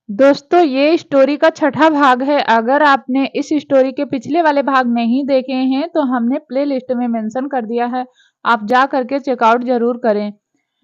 दोस्तों ये स्टोरी का छठा भाग है। अगर आपने इस स्टोरी के पिछले वाले भाग नहीं देखे हैं तो हमने प्लेलिस्ट में मेंशन कर दिया है, आप जा करके चेकआउट जरूर करें।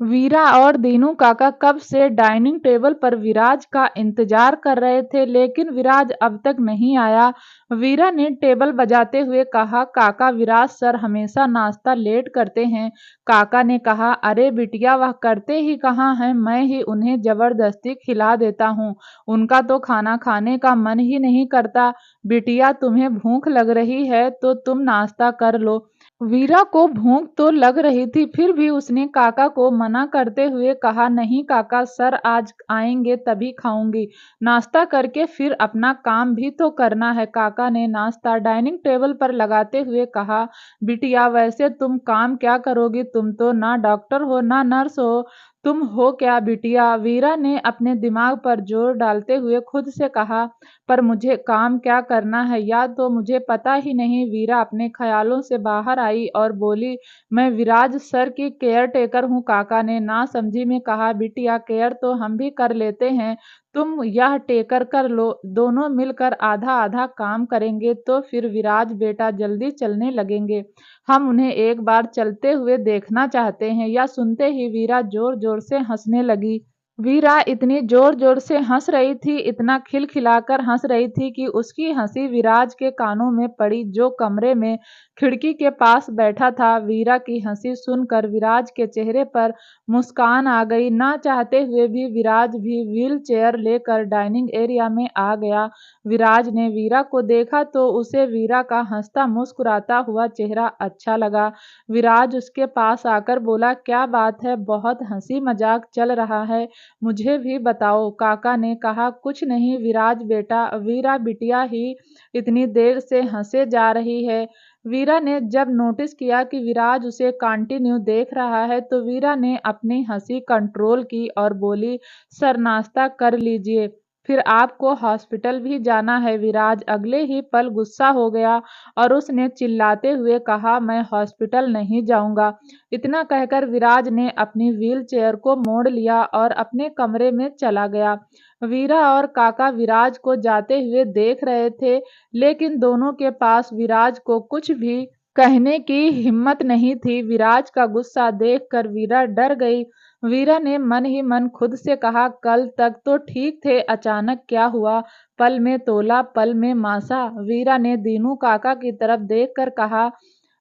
वीरा और दीनू काका कब से डाइनिंग टेबल पर विराज का इंतजार कर रहे थे, लेकिन विराज अब तक नहीं आया। वीरा ने टेबल बजाते हुए कहा, काका विराज सर हमेशा नाश्ता लेट करते हैं। काका ने कहा, अरे बिटिया वह करते ही कहाँ हैं, मैं ही उन्हें जबरदस्ती खिला देता हूँ। उनका तो खाना खाने का मन ही नहीं करता। बिटिया तुम्हें भूख लग रही है तो तुम नाश्ता कर लो। वीरा को भूख तो लग रही थी, फिर भी उसने काका को मना करते हुए कहा, नहीं काका सर आज आएंगे तभी खाऊंगी। नाश्ता करके फिर अपना काम भी तो करना है। काका ने नाश्ता डाइनिंग टेबल पर लगाते हुए कहा, बिटिया वैसे तुम काम क्या करोगी, तुम तो ना डॉक्टर हो ना नर्स हो, तुम हो क्या बिटिया। वीरा ने अपने दिमाग पर जोर डालते हुए खुद से कहा, पर मुझे काम क्या करना है या तो मुझे पता ही नहीं। वीरा अपने ख्यालों से बाहर आई और बोली, मैं विराज सर की केयर टेकर हूँ। काका ने ना समझी में कहा, बिटिया केयर तो हम भी कर लेते हैं, तुम यह टेकर कर लो, दोनों मिलकर आधा आधा काम करेंगे तो फिर विराज बेटा जल्दी चलने लगेंगे। हम उन्हें एक बार चलते हुए देखना चाहते हैं। यह सुनते ही वीरा जोर जोर से हंसने लगी। वीरा इतनी जोर-जोर से हँस रही थी, इतना खिलखिलाकर हँस रही थी कि उसकी हँसी विराज के कानों में पड़ी, जो कमरे में खिड़की के पास बैठा था। वीरा की हँसी सुनकर विराज के चेहरे पर मुस्कान आ गई। ना चाहते हुए भी विराज भी व्हीलचेयर लेकर डाइनिंग एरिया में आ गया। विराज ने वीरा को देखा तो उसे वीरा का हँसता मुस्कुराता हुआ चेहरा अच्छा लगा। विराज उसके पास आकर बोला, क्या बात है, बहुत हँसी मजाक चल रहा है, मुझे भी बताओ। काका ने कहा, कुछ नहीं विराज बेटा, वीरा बिटिया ही इतनी देर से हंसे जा रही है। वीरा ने जब नोटिस किया कि विराज उसे कंटिन्यू देख रहा है तो वीरा ने अपनी हंसी कंट्रोल की और बोली, सर नाश्ता कर लीजिए, फिर आपको हॉस्पिटल भी जाना है। विराज अगले ही पल गुस्सा हो गया और उसने चिल्लाते हुए कहा, मैं हॉस्पिटल नहीं जाऊंगा। इतना कहकर विराज ने अपनी व्हीलचेयर को मोड़ लिया और अपने कमरे में चला गया। वीरा और काका विराज को जाते हुए देख रहे थे, लेकिन दोनों के पास विराज को कुछ भी कहने की हिम्मत नहीं थी। विराज का गुस्सा देखकर वीरा डर गई। वीरा ने मन ही मन खुद से कहा, कल तक तो ठीक थे, अचानक क्या हुआ। पल में तोला पल में मासा। वीरा ने दीनू काका की तरफ देखकर कहा,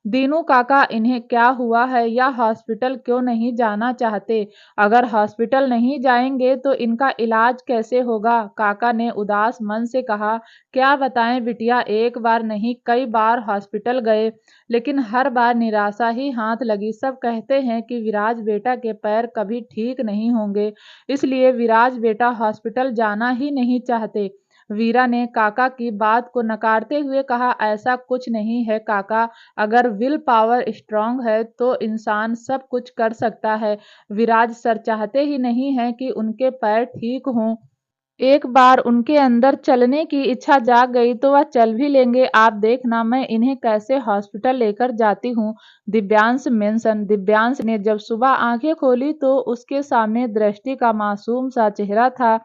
दीनू काका इन्हें क्या हुआ है या हॉस्पिटल क्यों नहीं जाना चाहते। अगर हॉस्पिटल नहीं जाएंगे तो इनका इलाज कैसे होगा। काका ने उदास मन से कहा, क्या बताएं बिटिया, एक बार नहीं कई बार हॉस्पिटल गए, लेकिन हर बार निराशा ही हाथ लगी। सब कहते हैं कि विराज बेटा के पैर कभी ठीक नहीं होंगे, इसलिए विराज बेटा हॉस्पिटल जाना ही नहीं चाहते। वीरा ने काका की बात को नकारते हुए कहा, ऐसा कुछ नहीं है काका, अगर विल पावर स्ट्रांग है तो इंसान सब कुछ कर सकता है। विराज सर चाहते ही नहीं है कि उनके पैर ठीक हों। एक बार उनके अंदर चलने की इच्छा जाग गई तो वह चल भी लेंगे। आप देखना मैं इन्हें कैसे हॉस्पिटल लेकर जाती हूँ। दिव्यांश मेंशन। दिव्यांश ने जब सुबह आंखें खोली तो उसके सामने दृष्टि का मासूम सा चेहरा था।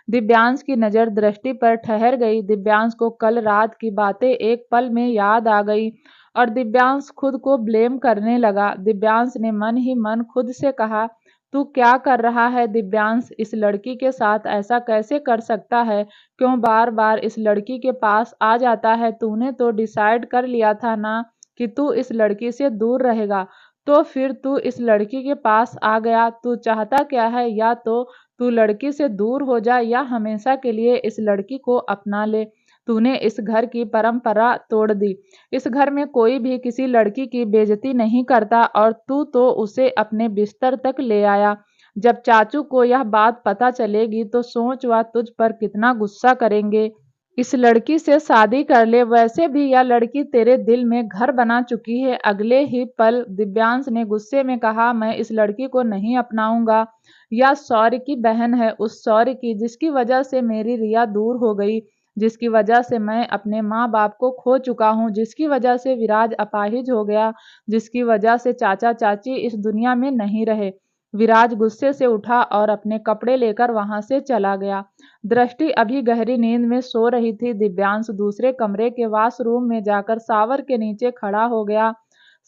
दिव्यांश की नजर दृष्टि पर ठहर गई। दिव्यांश को कल रात की बातें एक पल में याद आ गई और दिव्यांश खुद को ब्लेम करने लगा। दिव्यांश ने मन ही मन खुद से कहा, तू क्या कर रहा है दिव्यांश, इस लड़की के साथ ऐसा कैसे कर सकता है, क्यों बार बार इस लड़की के पास आ जाता है। तूने तो डिसाइड कर लिया था ना कि तू इस लड़की से दूर रहेगा, तो फिर तू इस लड़की के पास आ गया। तू चाहता क्या है, या तो तू लड़की से दूर हो जा या हमेशा के लिए इस लड़की को अपना ले। तूने इस घर की परंपरा तोड़ दी। इस घर में कोई भी किसी लड़की की बेइज्जती नहीं करता और तू तो उसे अपने बिस्तर तक ले आया। जब चाचू को यह बात पता चलेगी तो सोच वह तुझ पर कितना गुस्सा करेंगे। इस लड़की से शादी कर ले, वैसे भी यह लड़की तेरे दिल में घर बना चुकी है। अगले ही पल दिव्यांश ने गुस्से में कहा, मैं इस लड़की को नहीं अपनाऊंगा। यह शौर्य की बहन है, उस शौर्य की जिसकी वजह से मेरी रिया दूर हो गई, जिसकी वजह से मैं अपने माँ बाप को खो चुका हूँ, जिसकी वजह से विराज अपाहिज हो गया, जिसकी वजह से चाचा चाची इस दुनिया में नहीं रहे। विराज गुस्से से उठा और अपने कपड़े लेकर वहां से चला गया। दृष्टि अभी गहरी नींद में सो रही थी। दिव्यांश दूसरे कमरे के वॉशरूम में जाकर शावर के नीचे खड़ा हो गया।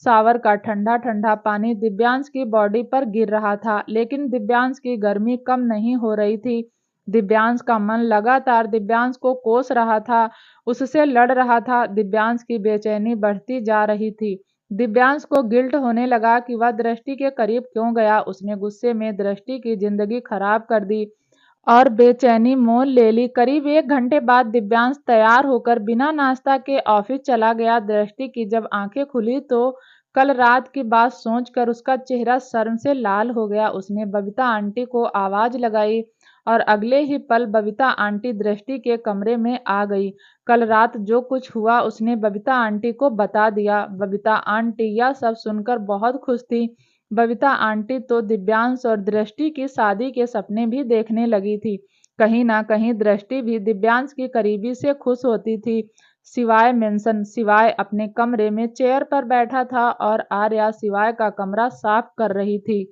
शावर का ठंडा ठंडा पानी दिव्यांश की बॉडी पर गिर रहा था, लेकिन दिव्यांश की गर्मी कम नहीं हो रही थी। दिव्यांश का मन लगातार दिव्यांश को कोस रहा था, उससे लड़ रहा था। दिव्यांश की बेचैनी बढ़ती जा रही थी। दिव्यांश को गिल्ट होने लगा कि वह दृष्टि के करीब क्यों गया। उसने गुस्से में दृष्टि की जिंदगी खराब कर दी और बेचैनी मोल ले ली। करीब 1 घंटे बाद दिव्यांश तैयार होकर बिना नाश्ता के ऑफिस चला गया। दृष्टि की जब आंखें खुली तो कल रात की बात सोचकर उसका चेहरा शर्म से लाल हो गया। उसने बबीता आंटी को आवाज लगाई और अगले ही पल बबीता आंटी दृष्टि के कमरे में आ गई। कल रात जो कुछ हुआ उसने बबीता आंटी को बता दिया। बबीता आंटी यह सब सुनकर बहुत खुश थी। बबीता आंटी तो दिव्यांश और दृष्टि की शादी के सपने भी देखने लगी थी। कहीं ना कहीं दृष्टि भी दिव्यांश की करीबी से खुश होती थी। सिवाय मेंशन, सिवाय अपने कमरे में चेयर पर बैठा था और आर्या सिवाय का कमरा साफ कर रही थी।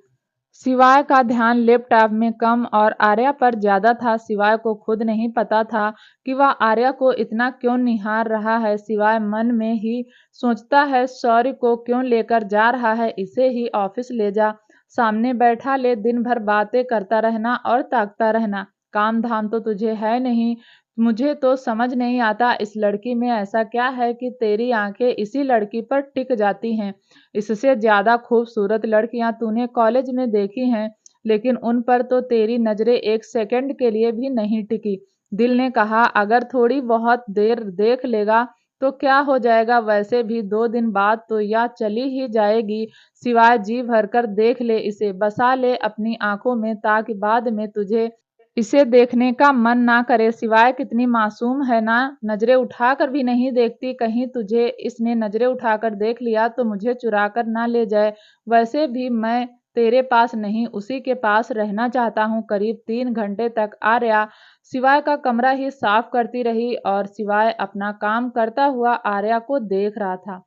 सिवाय का ध्यान लैपटॉप में कम और आर्या पर ज्यादा था। सिवाय को खुद नहीं पता था कि वह आर्या को इतना क्यों निहार रहा है। सिवाय मन में ही सोचता है, सॉरी को क्यों लेकर जा रहा है, इसे ही ऑफिस ले जा, सामने बैठा ले, दिन भर बातें करता रहना और ताकता रहना, काम धाम तो तुझे है नहीं। मुझे तो समझ नहीं आता इस लड़की में ऐसा क्या है कि तेरी आंखें इसी लड़की पर टिक जाती हैं। इससे ज्यादा खूबसूरत लड़कियां तूने कॉलेज में देखी हैं, लेकिन उन पर तो तेरी नजरें एक सेकंड के लिए भी नहीं टिकी। दिल ने कहा अगर थोड़ी बहुत देर देख लेगा तो क्या हो जाएगा, वैसे भी 2 दिन बाद तो यह चली ही जाएगी। सिवाय जी भरकर देख ले इसे, बसा ले अपनी आंखों में, ताकि बाद में तुझे इसे देखने का मन ना करे। सिवाय कितनी मासूम है ना, नजरें उठाकर भी नहीं देखती। कहीं तुझे इसने नजरें उठाकर देख लिया तो मुझे चुरा कर ना ले जाए। वैसे भी मैं तेरे पास नहीं उसी के पास रहना चाहता हूँ। करीब 3 घंटे तक आर्या सिवाय का कमरा ही साफ करती रही और सिवाय अपना काम करता हुआ आर्या को देख रहा था।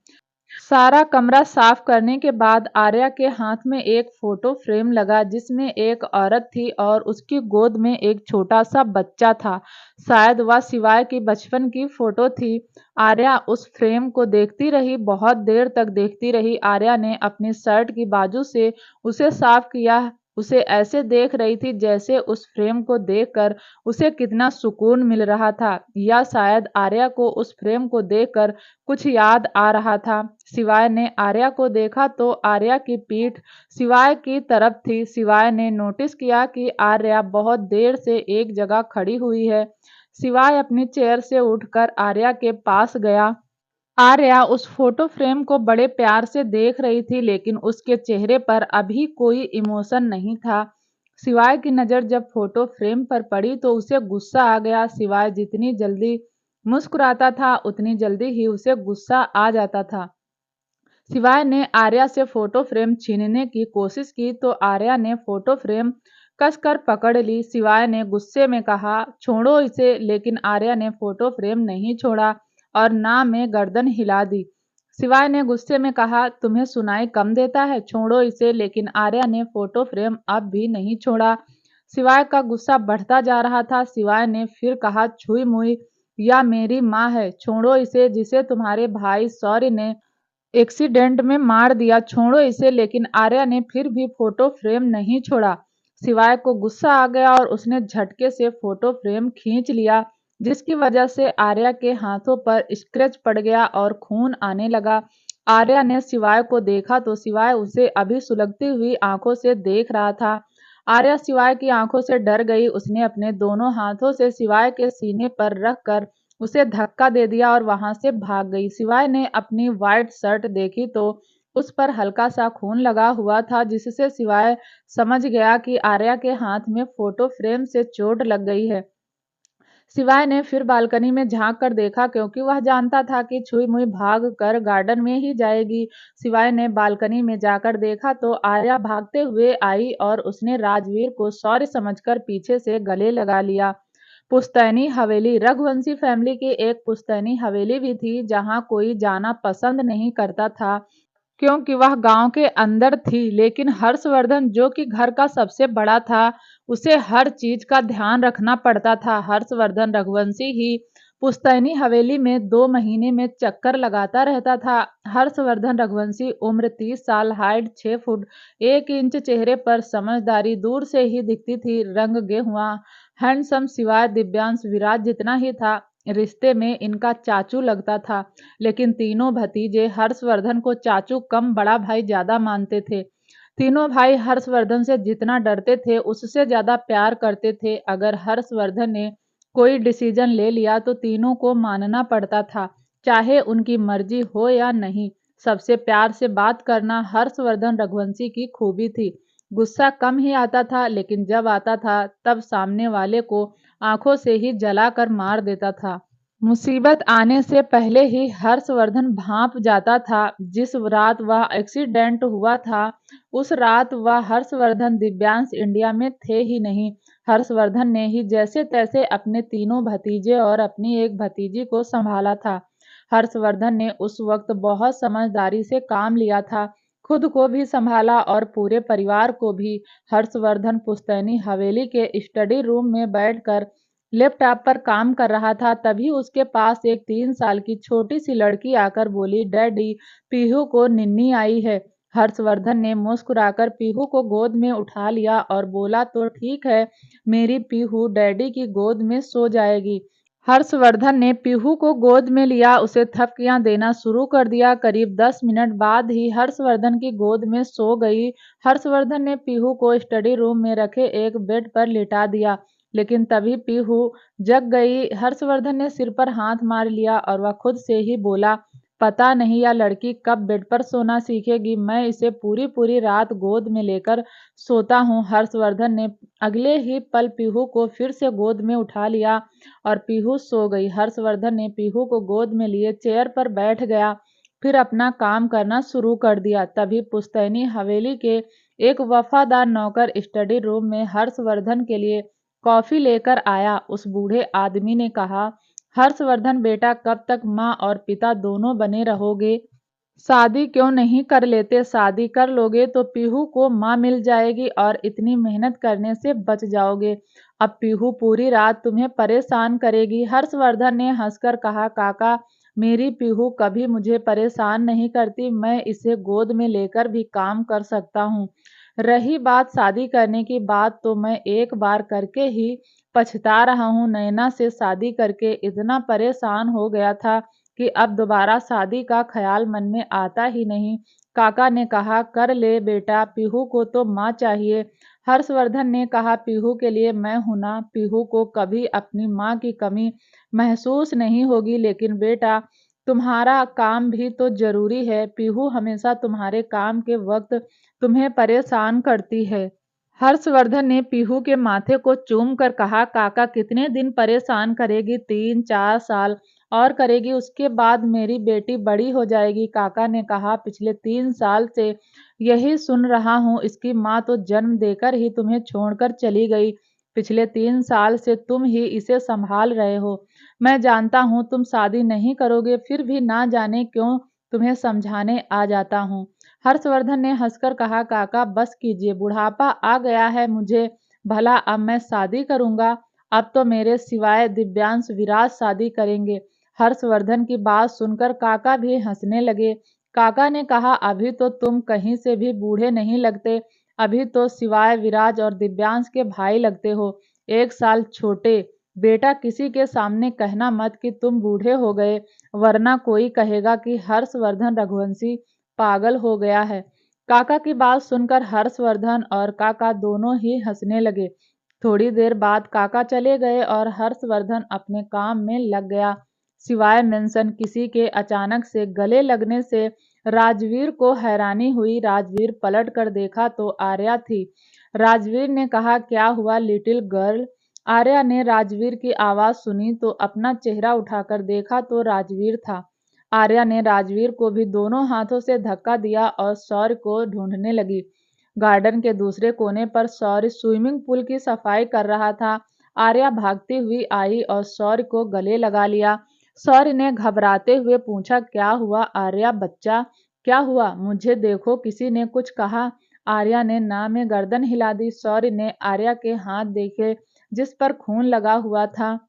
सारा कमरा साफ करने के बाद आर्या के हाथ में एक फोटो फ्रेम लगा जिसमें एक औरत थी और उसकी गोद में एक छोटा सा बच्चा था। शायद वह सिवाय की बचपन की फोटो थी। आर्या उस फ्रेम को देखती रही, बहुत देर तक देखती रही। आर्या ने अपनी शर्ट की बाजू से उसे साफ किया, उसे ऐसे देख रही थी जैसे उस फ्रेम को देखकर उसे कितना सुकून मिल रहा था, या शायद आर्या को उस फ्रेम को देखकर कुछ याद आ रहा था। सिवाय ने आर्या को देखा तो आर्या की पीठ सिवाय की तरफ थी। सिवाय ने नोटिस किया कि आर्या बहुत देर से एक जगह खड़ी हुई है। सिवाय अपनी चेयर से उठकर आर्या के पास गया। आर्या उस फोटो फ्रेम को बड़े प्यार से देख रही थी, लेकिन उसके चेहरे पर अभी कोई इमोशन नहीं था। सिवाय की नजर जब फोटो फ्रेम पर पड़ी तो उसे गुस्सा आ गया। सिवाय जितनी जल्दी मुस्कुराता था उतनी जल्दी ही उसे गुस्सा आ जाता था। सिवाय ने आर्या से फोटो फ्रेम छीनने की कोशिश की तो आर्या ने फोटो फ्रेम कसकर पकड़ ली। सिवाय ने गुस्से में कहा, छोड़ो इसे, लेकिन आर्या ने फोटो फ्रेम नहीं छोड़ा और ना में गर्दन हिला दी। सिवाय ने गुस्से में कहा, तुम्हें सुनाई कम देता है, छोड़ो इसे, लेकिन आर्या ने फोटो फ्रेम अब भी नहीं छोड़ा। सिवाय का गुस्सा बढ़ता जा रहा था। सिवाय ने फिर कहा, छुई मुई, या मेरी माँ है, छोड़ो इसे, जिसे तुम्हारे भाई शौर्य ने एक्सीडेंट में मार दिया, छोड़ो इसे, लेकिन आर्या ने फिर भी फोटो फ्रेम नहीं छोड़ा। सिवाय को गुस्सा आ गया और उसने झटके से फोटो फ्रेम खींच लिया, जिसकी वजह से आर्या के हाथों पर स्क्रैच पड़ गया और खून आने लगा। आर्या ने सिवाय को देखा तो सिवाय उसे अभी सुलगती हुई आंखों से देख रहा था। आर्या सिवाय की आंखों से डर गई। उसने अपने दोनों हाथों से सिवाय के सीने पर रखकर उसे धक्का दे दिया और वहां से भाग गई। सिवाय ने अपनी व्हाइट शर्ट देखी तो उस पर हल्का सा खून लगा हुआ था, जिससे सिवाय समझ गया कि आर्या के हाथ में फोटो फ्रेम से चोट लग गई है। सिवाय ने फिर बालकनी में झांक कर देखा, क्योंकि वह जानता था कि छुई मुई भाग कर गार्डन में ही जाएगी। सिवाय ने बालकनी में जाकर देखा तो आर्या भागते हुए आई और उसने राजवीर को सॉरी समझकर पीछे से गले लगा लिया। पुश्तैनी हवेली, रघुवंशी फैमिली की एक पुश्तैनी हवेली भी थी जहां कोई जाना पसंद नहीं करता था, क्योंकि वह गांव के अंदर थी, लेकिन हर्षवर्धन जो कि घर का सबसे बड़ा था, उसे हर चीज का ध्यान रखना पड़ता था। हर्षवर्धन रघुवंशी ही पुश्तैनी हवेली में 2 महीने में चक्कर लगाता रहता था। हर्षवर्धन रघुवंशी उम्र 30 साल, हाइट 6 फुट 1 इंच, चेहरे पर समझदारी दूर से ही दिखती थी, रंग गेहुआ हैंडसम, सिवाय दिव्यांश विराज जितना ही था। रिश्ते में इनका चाचू लगता था, लेकिन तीनों भतीजे हर्षवर्धन को चाचू कम बड़ा भाई ज्यादा मानते थे। तीनों भाई हर्षवर्धन से जितना डरते थे उससे ज्यादा प्यार करते थे। अगर हर्षवर्धन ने कोई डिसीजन ले लिया तो तीनों को मानना पड़ता था, चाहे उनकी मर्जी हो या नहीं। सबसे प्यार से बात करना हर्षवर्धन रघुवंशी की खूबी थी। गुस्सा कम ही आता था, लेकिन जब आता था तब सामने वाले को आंखों से ही जलाकर मार देता था। मुसीबत आने से पहले ही हर्षवर्धन भांप जाता था। जिस रात वह एक्सीडेंट हुआ था, उस रात वह हर्षवर्धन दिव्यांश इंडिया में थे ही नहीं। हर्षवर्धन ने ही जैसे तैसे अपने तीनों भतीजे और अपनी एक भतीजी को संभाला था। हर्षवर्धन ने उस वक्त बहुत समझदारी से काम लिया था, खुद को भी संभाला और पूरे परिवार को भी। हर्षवर्धन पुश्तैनी हवेली के स्टडी रूम में बैठकर लैपटॉप पर काम कर रहा था, तभी उसके पास एक 3 साल की छोटी सी लड़की आकर बोली, डैडी, पीहू को निन्नी आई है। हर्षवर्धन ने मुस्कुराकर पीहू को गोद में उठा लिया और बोला, तो ठीक है, मेरी पीहू डैडी की गोद में सो जाएगी। हर्षवर्धन ने पीहू को गोद में लिया, उसे थपकियां देना शुरू कर दिया। करीब 10 मिनट बाद ही हर्षवर्धन की गोद में सो गई। हर्षवर्धन ने पीहू को स्टडी रूम में रखे एक बेड पर लिटा दिया, लेकिन तभी पीहू जग गई। हर्षवर्धन ने सिर पर हाथ मार लिया और वह खुद से ही बोला, पता नहीं यह लड़की कब बेड पर सोना सीखेगी, मैं इसे पूरी पूरी रात गोद में लेकर सोता हूँ। हर्षवर्धन ने अगले ही पल पीहू को फिर से गोद में उठा लिया और पीहू सो गई। हर्षवर्धन ने पीहू को गोद में लिए चेयर पर बैठ गया, फिर अपना काम करना शुरू कर दिया। तभी पुश्तैनी हवेली के एक वफादार नौकर स्टडी रूम में हर्षवर्धन के लिए कॉफी लेकर आया। उस बूढ़े आदमी ने कहा, हर्षवर्धन बेटा, कब तक माँ और पिता दोनों बने रहोगे? शादी क्यों नहीं कर लेते? शादी कर लोगे तो पीहू को माँ मिल जाएगी और इतनी मेहनत करने से बच जाओगे। अब पीहू पूरी रात तुम्हें परेशान करेगी। हर्षवर्धन ने हंसकर कहा, काका, मेरी पीहू कभी मुझे परेशान नहीं करती, मैं इसे गोद में लेकर भी काम कर सकता हूँ। रही बात शादी करने की बात, तो मैं एक बार करके ही पछता रहा हूँ। नैना से शादी करके इतना परेशान हो गया था कि अब दोबारा शादी का ख्याल मन में आता ही नहीं। काका ने कहा, कर ले बेटा, पीहू को तो माँ चाहिए। हर्षवर्धन ने कहा, पीहू के लिए मैं हूं ना, पीहू को कभी अपनी माँ की कमी महसूस नहीं होगी। लेकिन बेटा, तुम्हारा काम भी तो जरूरी है। पीहू हमेशा तुम्हारे काम के वक्त तुम्हें परेशान करती है। हर्षवर्धन ने पीहू के माथे को चूम कर कहा, काका, कितने दिन परेशान करेगी? 3-4 साल और करेगी, उसके बाद मेरी बेटी बड़ी हो जाएगी। काका ने कहा, पिछले 3 साल से यही सुन रहा हूँ, इसकी माँ तो जन्म देकर ही तुम्हें छोड़कर चली गई। पिछले 3 साल से तुम ही इसे संभाल रहे हो। मैं जानता हूँ तुम शादी नहीं करोगे, फिर भी ना जाने क्यों तुम्हें समझाने आ जाता हूँ। हर्षवर्धन ने हंसकर कहा, काका बस कीजिए, बुढ़ापा आ गया है मुझे, भला अब मैं शादी करूंगा? अब तो मेरे सिवाय दिव्यांश विराज शादी करेंगे। हर्षवर्धन की बात सुनकर काका भी हंसने लगे। काका ने कहा, अभी तो तुम कहीं से भी बूढ़े नहीं लगते, अभी तो सिवाय विराज और दिव्यांश के भाई लगते हो, 1 साल छोटे। बेटा, किसी के सामने कहना मत कि तुम बूढ़े हो गए, वरना कोई कहेगा कि हर्षवर्धन रघुवंशी पागल हो गया है। काका की बात सुनकर हर्षवर्धन और काका दोनों ही हंसने लगे। थोड़ी देर बाद काका चले गए और हर्षवर्धन अपने काम में लग गया। सिवाय मेंशन किसी के अचानक से गले लगने से राजवीर को हैरानी हुई। राजवीर पलट कर देखा तो आर्या थी। राजवीर ने कहा, क्या हुआ लिटिल गर्ल? आर्या ने राजवीर की आवाज सुनी तो अपना चेहरा उठाकर देखा तो राजवीर था। आर्या ने राजवीर को भी दोनों हाथों से धक्का दिया और शौर्य को ढूंढने लगी। गार्डन के दूसरे कोने पर शौर्य स्विमिंग पूल की सफाई कर रहा था। आर्या भागती हुई आई और शौर्य को गले लगा लिया। शौर्य ने घबराते हुए पूछा, क्या हुआ आर्या बच्चा, क्या हुआ? मुझे देखो, किसी ने कुछ कहा? आर्या ने ना में गर्दन हिला दी। शौर्य ने आर्या के हाथ देखे जिस पर खून लगा हुआ था।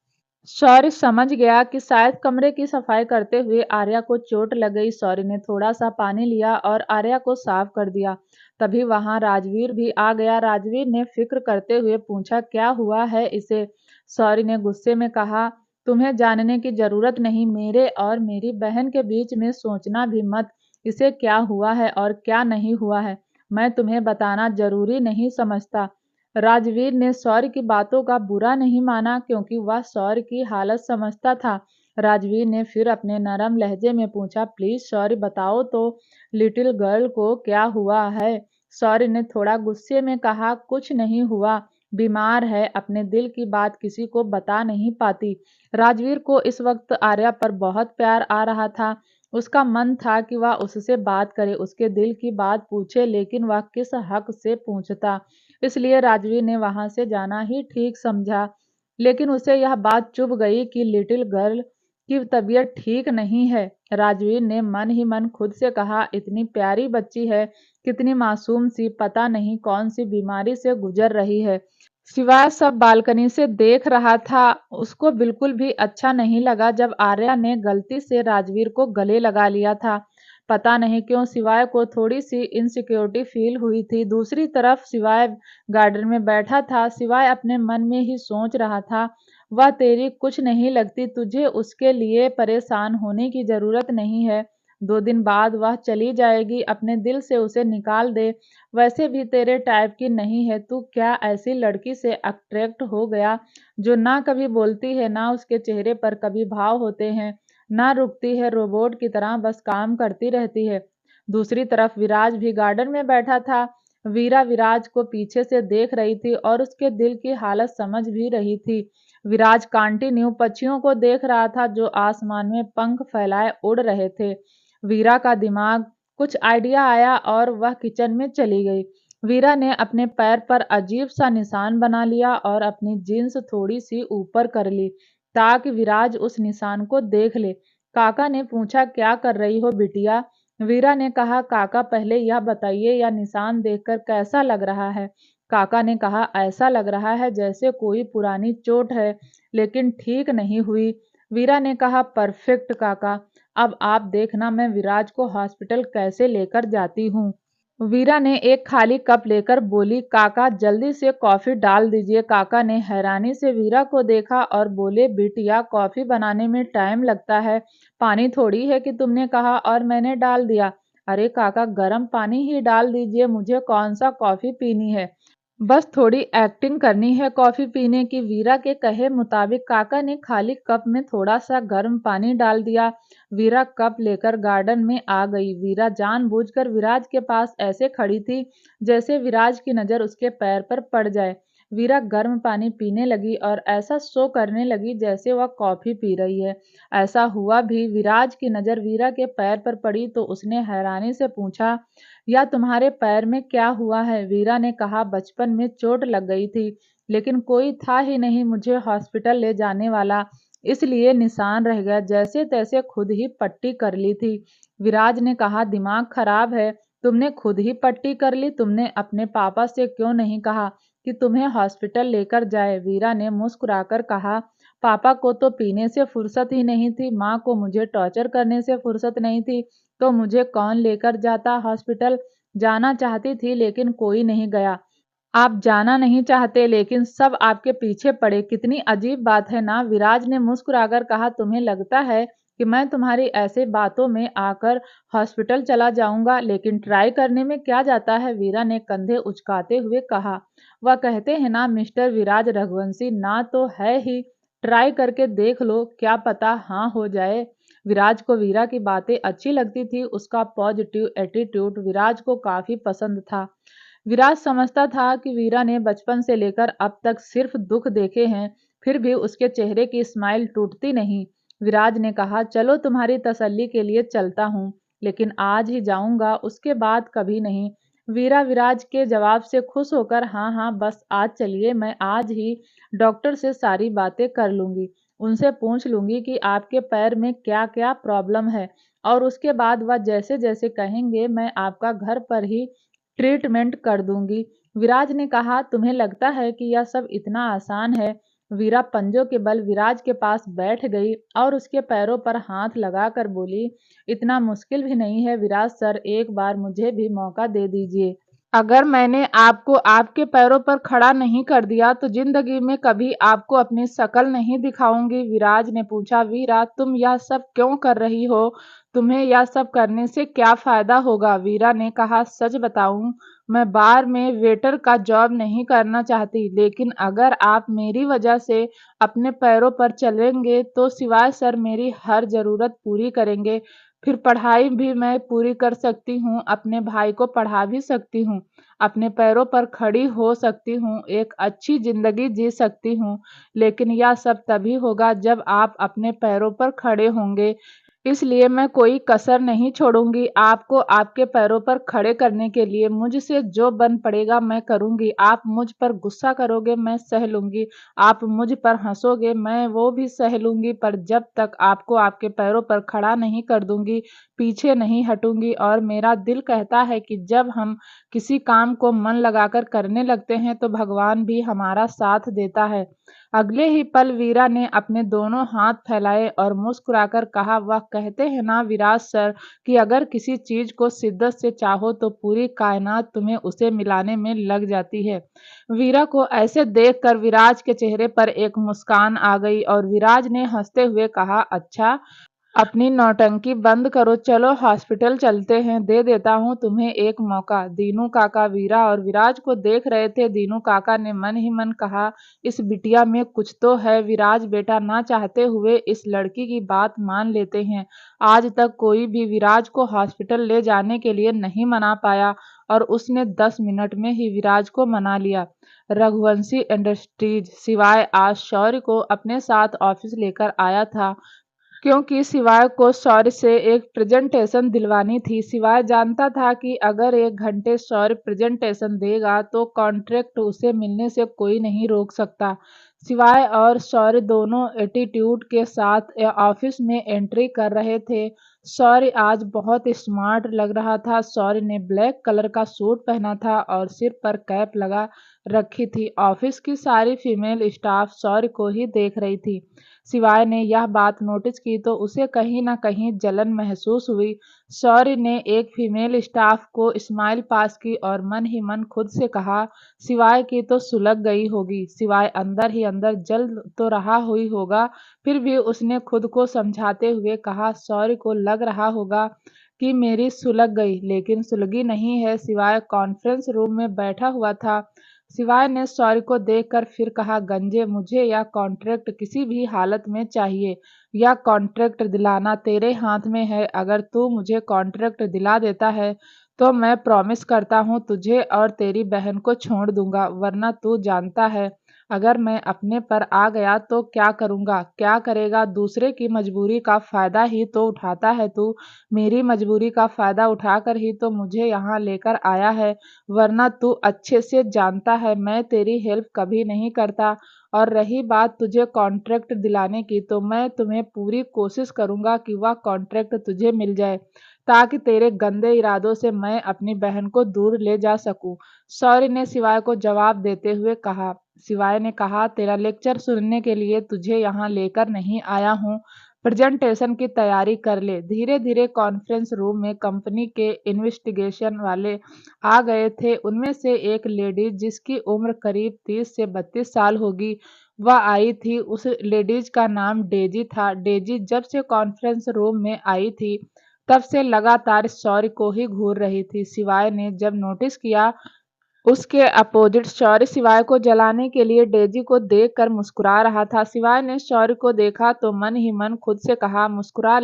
शौर्य समझ गया कि शायद कमरे की सफाई करते हुए आर्या को चोट लग गई। शौर्य ने थोड़ा सा पानी लिया और आर्या को साफ कर दिया। तभी वहां राजवीर भी आ गया। राजवीर ने फिक्र करते हुए पूछा, क्या हुआ है इसे? शौर्य ने गुस्से में कहा, तुम्हें जानने की जरूरत नहीं। मेरे और मेरी बहन के बीच में सोचना भी मत। इसे क्या हुआ है और क्या नहीं हुआ है, मैं तुम्हें बताना जरूरी नहीं समझता। राजवीर ने शौर्य की बातों का बुरा नहीं माना क्योंकि वह शौर्य की हालत समझता था। राजवीर ने फिर अपने नरम लहजे में पूछा, प्लीज शौर्य बताओ तो, लिटिल गर्ल को क्या हुआ है? शौर्य ने थोड़ा गुस्से में कहा, कुछ नहीं हुआ, बीमार है, अपने दिल की बात किसी को बता नहीं पाती। राजवीर को इस वक्त आर्या पर बहुत प्यार आ रहा था। उसका मन था कि वह उससे बात करे, उसके दिल की बात पूछे, लेकिन वह किस हक से पूछता। इसलिए राजवीर ने वहां से जाना ही ठीक समझा। लेकिन उसे यह बात चुभ गई कि लिटिल गर्ल की तबीयत ठीक नहीं है। राजवीर ने मन ही मन खुद से कहा, इतनी प्यारी बच्ची है, कितनी मासूम सी, पता नहीं कौन सी बीमारी से गुजर रही है। शिवाय सब बालकनी से देख रहा था। उसको बिल्कुल भी अच्छा नहीं लगा जब आर्या ने गलती से राजवीर को गले लगा लिया था। पता नहीं क्यों शिवाय को थोड़ी सी इनसिक्योरिटी फील हुई थी। दूसरी तरफ शिवाय गार्डन में बैठा था। शिवाय अपने मन में ही सोच रहा था, वह तेरी कुछ नहीं लगती, तुझे उसके लिए परेशान होने की जरूरत नहीं है। 2 दिन बाद वह चली जाएगी, अपने दिल से उसे निकाल दे। वैसे भी तेरे टाइप की नहीं है। तू क्या ऐसी लड़की से अट्रैक्ट हो गया जो ना कभी बोलती है, ना उसके चेहरे पर कभी भाव होते हैं, ना रुकती है, रोबोट की तरह बस काम करती रहती है। दूसरी तरफ विराज भी गार्डन में बैठा था। वीरा विराज को पीछे से देख रही थी और उसके दिल की हालत समझ भी रही थी। विराज कंटिन्यू पक्षियों को देख रहा था जो आसमान में पंख फैलाए उड़ रहे थे। वीरा का दिमाग कुछ आइडिया आया और वह किचन में चली गई। वीरा ने अपने पैर पर अजीब सा निशान बना लिया और अपनी जींस थोड़ी सी ऊपर कर ली ताकि विराज उस निशान को देख ले। काका ने पूछा, क्या कर रही हो बिटिया? वीरा ने कहा, काका पहले यह बताइए यह निशान देखकर कैसा लग रहा है? काका ने कहा, ऐसा लग रहा है जैसे कोई पुरानी चोट है, लेकिन ठीक नहीं हुई। वीरा ने कहा, परफेक्ट काका, अब आप देखना मैं विराज को हॉस्पिटल कैसे लेकर जाती हूँ। वीरा ने एक खाली कप लेकर बोली, काका जल्दी से कॉफी डाल दीजिए। काका ने हैरानी से वीरा को देखा और बोले, बिटिया कॉफी बनाने में टाइम लगता है, पानी थोड़ी है कि तुमने कहा और मैंने डाल दिया। अरे काका गर्म पानी ही डाल दीजिए, मुझे कौन सा कॉफी पीनी है, बस थोड़ी एक्टिंग करनी है कॉफी पीने की। वीरा के कहे मुताबिक काका ने खाली कप में थोड़ा सा गर्म पानी डाल दिया। वीरा कप लेकर गार्डन में आ गई। वीरा जानबूझकर विराज के पास ऐसे खड़ी थी जैसे विराज की नजर उसके पैर पर पड़ जाए। वीरा गर्म पानी पीने लगी और ऐसा शो करने लगी जैसे वह कॉफी पी रही है। ऐसा हुआ भी। विराज की नजर वीरा के पैर पर पड़ी तो उसने हैरानी से पूछा, या तुम्हारे पैर में क्या हुआ है? वीरा ने कहा, बचपन में चोट लग गई थी, लेकिन कोई था ही नहीं मुझे हॉस्पिटल ले जाने वाला, इसलिए निशान रह गया, जैसे तैसे खुद ही पट्टी कर ली थी। विराज ने कहा, दिमाग खराब है, तुमने खुद ही पट्टी कर ली? तुमने अपने पापा से क्यों नहीं कहा कि तुम्हें हॉस्पिटल लेकर जाए? वीरा ने मुस्कुराकर कहा, पापा को तो पीने से फुर्सत ही नहीं थी, माँ को मुझे टॉर्चर करने से फुर्सत नहीं थी, तो मुझे कौन लेकर जाता हॉस्पिटल? जाना चाहती थी लेकिन कोई नहीं गया। आप जाना नहीं चाहते लेकिन सब आपके पीछे पड़े, कितनी अजीब बात है ना? विराज ने मुस्कुराकर कहा, तुम्हें लगता है कि मैं तुम्हारी ऐसे बातों में आकर हॉस्पिटल चला जाऊंगा, लेकिन ट्राई करने में क्या जाता है? वीरा ने कंधे उचकाते हुए कहा, वह कहते हैं ना मिस्टर विराज रघुवंशी, ना तो है ही, ट्राई करके देख लो, क्या पता हाँ हो जाए। विराज को वीरा की बातें अच्छी लगती थी। उसका पॉजिटिव एटीट्यूड विराज को काफी पसंद था। विराज समझता था कि वीरा ने बचपन से लेकर अब तक सिर्फ दुख देखे हैं, फिर भी उसके चेहरे की स्माइल टूटती नहीं। विराज ने कहा, चलो तुम्हारी तसल्ली के लिए चलता हूँ, लेकिन आज ही जाऊंगा, उसके बाद कभी नहीं। वीरा विराज के जवाब से खुश होकर हाँ हाँ बस आज चलिए, मैं आज ही डॉक्टर से सारी बातें कर लूंगी। उनसे पूछ लूंगी कि आपके पैर में क्या क्या प्रॉब्लम है, और उसके बाद वह जैसे जैसे कहेंगे मैं आपका घर पर ही ट्रीटमेंट कर दूंगी। विराज ने कहा, तुम्हें लगता है कि यह सब इतना आसान है? वीरा पंजों के बल विराज के पास बैठ गई और उसके पैरों पर हाथ लगाकर बोली, इतना मुश्किल भी नहीं है विराज सर, एक बार मुझे भी मौका दे दीजिए। अगर मैंने आपको आपके पैरों पर खड़ा नहीं कर दिया तो जिंदगी में कभी आपको अपनी शक्ल नहीं दिखाऊंगी। विराज ने पूछा, वीरा तुम यह सब क्यों कर रही हो? तुम्हें यह सब करने से क्या फायदा होगा? वीरा ने कहा, सच बताऊं, मैं बार में वेटर का जॉब नहीं करना चाहती, लेकिन अगर आप मेरी वजह से अपने पैरों पर चलेंगे तो सिवाय सर मेरी हर जरूरत पूरी करेंगे। फिर पढ़ाई भी मैं पूरी कर सकती हूँ, अपने भाई को पढ़ा भी सकती हूँ, अपने पैरों पर खड़ी हो सकती हूँ, एक अच्छी जिंदगी जी सकती हूँ। लेकिन यह सब तभी होगा जब आप अपने पैरों पर खड़े होंगे। इसलिए मैं कोई कसर नहीं छोड़ूंगी। आपको आपके पैरों पर खड़े करने के लिए मुझसे जो बन पड़ेगा मैं करूंगी। आप मुझ पर गुस्सा करोगे, मैं सह लूंगी। आप मुझ पर हंसोगे, मैं वो भी सह लूंगी, पर जब तक आपको आपके पैरों पर खड़ा नहीं कर दूंगी, पीछे नहीं हटूंगी। और मेरा दिल कहता है कि जब हम किसी काम को मन लगाकर करने लगते हैं तो भगवान भी हमारा साथ देता है। अगले ही पल वीरा ने अपने दोनों हाथ फैलाए और मुस्कुराकर कहा, वह कहते हैं ना विराज सर कि अगर किसी चीज को शिद्दत से चाहो तो पूरी कायनात तुम्हें उसे मिलाने में लग जाती है। वीरा को ऐसे देखकर विराज के चेहरे पर एक मुस्कान आ गई और विराज ने हंसते हुए कहा, अच्छा, अपनी नौटंकी बंद करो, चलो हॉस्पिटल चलते हैं, दे देता हूँ तुम्हें एक मौका। दीनू काका वीरा और विराज को देख रहे थे। दीनू काका ने मन ही मन कहा, इस बिटिया में कुछ तो है। विराज बेटा ना चाहते हुए इस लड़की की बात मान लेते हैं। आज तक कोई भी विराज को हॉस्पिटल ले जाने के लिए नहीं मना पाया और उसने 10 मिनट में ही विराज को मना लिया। रघुवंशी इंडस्ट्रीज सिवाय आज शौर्य को अपने साथ ऑफिस लेकर आया था, क्योंकि सिवाय को शौर्य से एक प्रेजेंटेशन दिलवानी थी। सिवाय जानता था कि अगर 1 घंटे शौर्य प्रेजेंटेशन देगा तो कॉन्ट्रैक्ट उसे मिलने से कोई नहीं रोक सकता। सिवाय और शौर्य दोनों एटीट्यूड के साथ ऑफिस में एंट्री कर रहे थे। शौर्य आज बहुत स्मार्ट लग रहा था। शौर्य ने ब्लैक कलर का सूट पहना था और सिर पर कैप लगा रखी थी। ऑफिस की सारी फीमेल स्टाफ शौर्य को ही देख रही थी। सिवाय ने यह बात नोटिस की तो उसे कहीं न कहीं जलन महसूस हुई। शौर्य ने एक फीमेल स्टाफ को स्माइल पास की और मन ही मन खुद से कहा, सिवाय की तो सुलग गई होगी। सिवाय अंदर ही अंदर जल तो रहा हुई होगा, फिर भी उसने खुद को समझाते हुए कहा, शौर्य को लग रहा होगा कि मेरी सुलग गई, लेकिन सुलगी नहीं है। सिवाय कॉन्फ्रेंस रूम में बैठा हुआ था। सिवाय ने शौर्य को देखकर फिर कहा, गंजे, मुझे यह कॉन्ट्रैक्ट किसी भी हालत में चाहिए। यह कॉन्ट्रैक्ट दिलाना तेरे हाथ में है। अगर तू मुझे कॉन्ट्रैक्ट दिला देता है तो मैं प्रॉमिस करता हूँ तुझे और तेरी बहन को छोड़ दूंगा, वरना तू जानता है अगर मैं अपने पर आ गया तो क्या करूंगा। क्या करेगा? दूसरे की मजबूरी का फायदा ही तो उठाता है तू। मेरी मजबूरी का फायदा उठाकर ही तो मुझे यहाँ लेकर आया है, वरना तू अच्छे से जानता है मैं तेरी हेल्प कभी नहीं करता। और रही बात तुझे कॉन्ट्रैक्ट दिलाने की, तो मैं तुम्हें पूरी कोशिश करूंगा कि वह कॉन्ट्रैक्ट तुझे मिल जाए, ताकि तेरे गंदे इरादों से मैं अपनी बहन को दूर ले जा सकूं। शौर्य ने सिवाय को जवाब देते हुए कहा। सिवाय ने कहा, तेरा लेक्चर सुनने के लिए तुझे यहाँ लेकर नहीं आया हूँ, प्रेजेंटेशन की तैयारी कर ले। धीरे धीरे कॉन्फ्रेंस रूम में कंपनी के इन्वेस्टिगेशन वाले आ गए थे। उनमें से एक लेडीज जिसकी उम्र करीब 30 से 32 साल होगी, वह आई थी। उस लेडीज का नाम डेजी था। डेजी जब से कॉन्फ्रेंस रूम में आई थी तब से लगातार शौर्य को ही घूर रही थी। सिवाय ने जब नोटिस किया, उसके अपोजिट शौर्य सिवाय को जलाने के लिए डेजी को देखकर मुस्कुरा रहा था। सिवाय ने शौर्य को देखा तो मन ही मन खुद से कहा, मुस्कुरा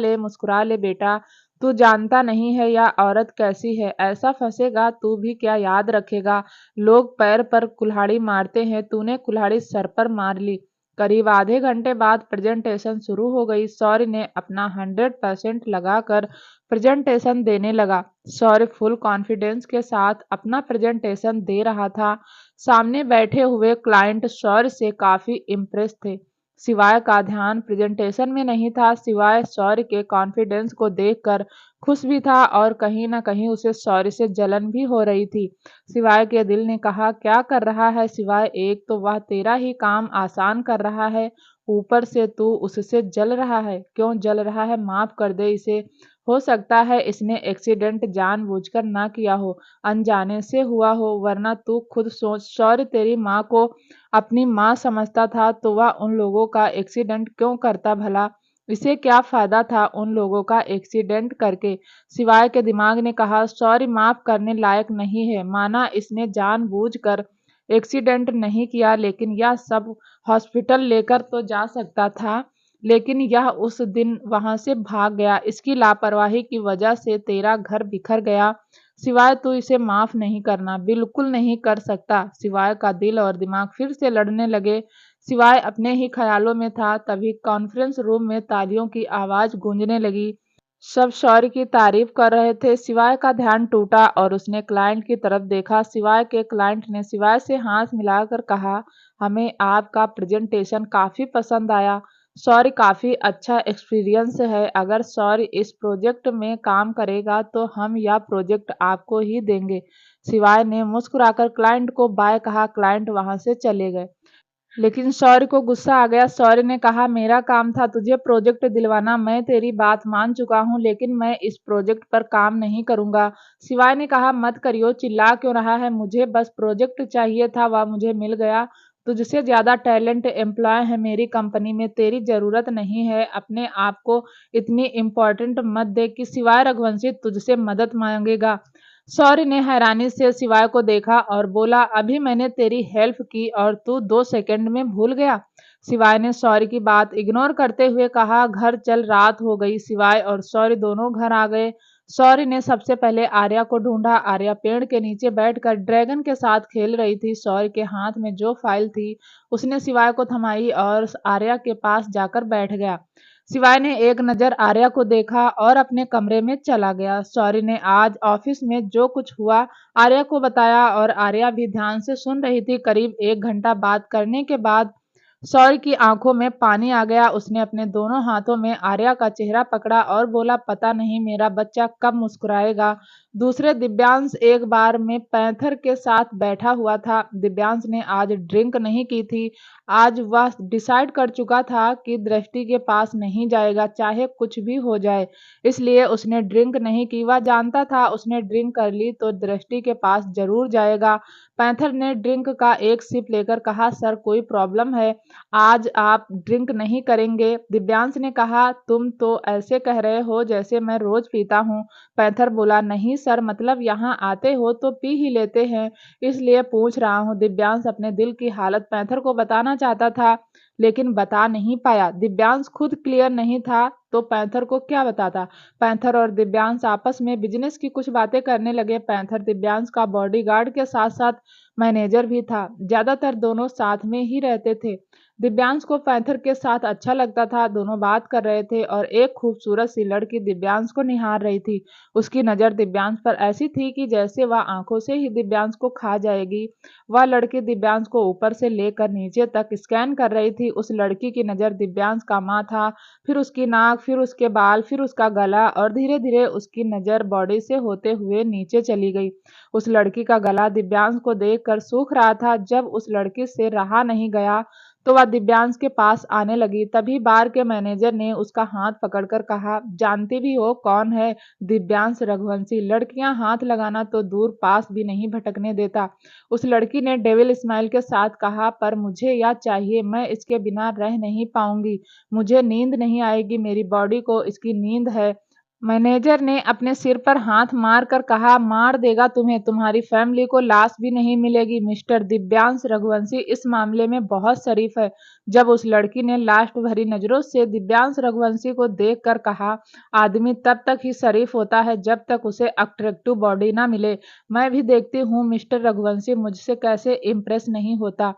ले बेटा, तू जानता नहीं है यह औरत कैसी है। ऐसा फंसेगा तू भी क्या याद रखेगा। लोग पैर पर कुल्हाड़ी मारते हैं, तूने कुल्हाड़ी सर पर मार ली। करीब आधे घंटे बाद प्रेजेंटेशन शुरू हो गई। सौर्य ने अपना 100% लगाकर प्रेजेंटेशन देने लगा। सौर्य फुल कॉन्फिडेंस के साथ अपना प्रेजेंटेशन दे रहा था। सामने बैठे हुए क्लाइंट सौर्य से काफी इम्प्रेस थे। सिवाय का ध्यान प्रेजेंटेशन में नहीं था, सिवाय सौर्य के कॉन्फिडेंस को देखकर खुश भी था और कहीं न कहीं उसे सौर्य से जलन भी हो रही थी। सिवाय के दिल ने कहा, क्या कर रहा है सिवाय, एक तो वह तेरा ही काम आसान कर रहा है, ऊपर से तू उससे जल रहा है। क्यों जल रहा है? माफ कर दे इसे। हो सकता है इसने एक्सीडेंट जानबूझकर ना किया हो, अनजाने से हुआ हो, वरना तू खुद सोच, शौर्य तेरी माँ को अपनी माँ समझता था तो वह उन लोगों का एक्सीडेंट क्यों करता भला? इसे क्या फायदा था उन लोगों का एक्सीडेंट करके? सिवाय के दिमाग ने कहा, सॉरी माफ करने लायक नहीं है। माना इसने जानबूझकर एक्सीडेंट नहीं किया, लेकिन यह सब हॉस्पिटल लेकर तो जा सकता था। लेकिन यह उस दिन वहां से भाग गया। इसकी लापरवाही की वजह से तेरा घर बिखर गया। सिवाय तू इसे माफ नहीं करना, बिल्कुल नहीं कर सकता। सिवाय का दिल और दिमाग फिर से लड़ने लगे। सिवाय अपने ही ख्यालों में था, तभी कॉन्फ्रेंस रूम में तालियों की आवाज गूंजने लगी। सब शौर्य की तारीफ कर रहे थे। सिवाय का ध्यान टूटा और उसने क्लाइंट की तरफ देखा। सिवाय के क्लाइंट ने सिवाय से हाथ मिलाकर कहा, हमें आपका प्रेजेंटेशन काफी पसंद आया। शौर्य काफी अच्छा एक्सपीरियंस है। अगर शौर्य इस प्रोजेक्ट में काम करेगा तो हम यह प्रोजेक्ट आपको ही देंगे। सिवाय ने मुस्कुराकर क्लाइंट को बाय कहा। क्लाइंट वहां से चले गए। लेकिन शौर्य को गुस्सा आ गया। शौर्य ने कहा, मेरा काम था तुझे प्रोजेक्ट दिलवाना, मैं तेरी बात मान चुका हूँ, लेकिन मैं इस प्रोजेक्ट पर काम नहीं करूंगा। सिवाय ने कहा, मत करियो, चिल्ला क्यों रहा है? मुझे बस प्रोजेक्ट चाहिए था, वह मुझे मिल गया। तुझसे ज्यादा टैलेंट एम्प्लॉय है मेरी कंपनी में, तेरी जरूरत नहीं है। अपने आप को इतनी इम्पोर्टेंट मत दे कि सिवाय रघुवंशी तुझसे मदद मांगेगा। शौर्य ने हैरानी से सिवाय को देखा और बोला, अभी मैंने तेरी हेल्प की और तू 2 सेकंड में भूल गया? सिवाय ने शौर्य की बात इग्नोर करते हुए कहा, घर चल, रात हो गई। सिवाय और शौर्य दोनों घर आ गए। शौर्य ने सबसे पहले आर्या को ढूंढा। आर्या पेड़ के नीचे बैठकर ड्रैगन के साथ खेल रही थी। शौर्य के हाथ में जो फाइल थी उसने सिवाय को थमाई और आर्या के पास जाकर बैठ गया। सिवाय ने एक नज़र आर्या को देखा और अपने कमरे में चला गया। शौर्य ने आज ऑफिस में जो कुछ हुआ आर्या को बताया और आर्या भी ध्यान से सुन रही थी। करीब 1 घंटा बात करने के बाद शौर्य की आंखों में पानी आ गया। उसने अपने दोनों हाथों में आर्या का चेहरा पकड़ा और बोला, पता नहीं मेरा बच्चा कब मुस्कुराएगा। दूसरे दिव्यांश एक बार में पैंथर के साथ बैठा हुआ था। दिव्यांश ने आज ड्रिंक नहीं की थी। आज वह डिसाइड कर चुका था कि दृष्टि के पास नहीं जाएगा, चाहे कुछ भी हो जाए। इसलिए उसने ड्रिंक नहीं की। वह जानता था उसने ड्रिंक कर ली तो दृष्टि के पास जरूर जाएगा। पैंथर ने ड्रिंक का एक सिप लेकर कहा, सर कोई प्रॉब्लम है? आज आप ड्रिंक नहीं करेंगे? दिव्यांश ने कहा, तुम तो ऐसे कह रहे हो जैसे मैं रोज पीता हूँ। पैंथर बोला, नहीं सर, मतलब यहाँ आते हो तो पी ही लेते हैं, इसलिए पूछ रहा हूँ। दिव्यांश अपने दिल की हालत पैंथर को बताना चाहता था, लेकिन बता नहीं पाया। दिव्यांश खुद क्लियर नहीं था तो पैंथर को क्या बताता। पैंथर और दिव्यांश आपस में बिजनेस की कुछ बातें करने लगे। पैंथर दिव्यांश का बॉडीगार्ड के साथ साथ मैनेजर भी था। ज्यादातर दोनों साथ में ही रहते थे। दिव्यांश को पैंथर के साथ अच्छा लगता था। दोनों बात कर रहे थे और एक खूबसूरत सी लड़की दिव्यांश को निहार रही थी। उसकी नज़र दिव्यांश पर ऐसी थी कि जैसे वह आंखों से ही दिव्यांश को खा जाएगी। वह लड़की दिव्यांश को ऊपर से लेकर नीचे तक स्कैन कर रही थी। उस लड़की की नज़र दिव्यांश का माथा, फिर उसकी नाक, फिर उसके बाल, फिर उसका गला और धीरे धीरे उसकी नज़र बॉडी से होते हुए नीचे चली गई। उस लड़की का गला दिव्यांश को देखकर सूख रहा था। जब उस लड़की से रहा नहीं गया तो वह दिव्यांश के पास आने लगी। तभी बार के मैनेजर ने उसका हाथ पकड़कर कहा, जानती भी हो कौन है? दिव्यांश रघुवंशी। लड़कियां हाथ लगाना तो दूर, पास भी नहीं भटकने देता। उस लड़की ने डेविल स्माइल के साथ कहा, पर मुझे यह चाहिए, मैं इसके बिना रह नहीं पाऊंगी। मुझे नींद नहीं आएगी, मेरी बॉडी को इसकी नींद है। मैनेजर ने अपने सिर पर हाथ मार कर कहा, मार देगा तुम्हें, तुम्हारी फैमिली को लाश भी नहीं मिलेगी। मिस्टर दिव्यांश रघुवंशी इस मामले में बहुत शरीफ है। जब उस लड़की ने लास्ट भरी नजरों से दिव्यांश रघुवंशी को देखकर कहा, आदमी तब तक ही शरीफ होता है जब तक उसे अट्रैक्टिव बॉडी ना मिले। मैं भी देखती हूँ मिस्टर रघुवंशी मुझसे कैसे इम्प्रेस नहीं होता।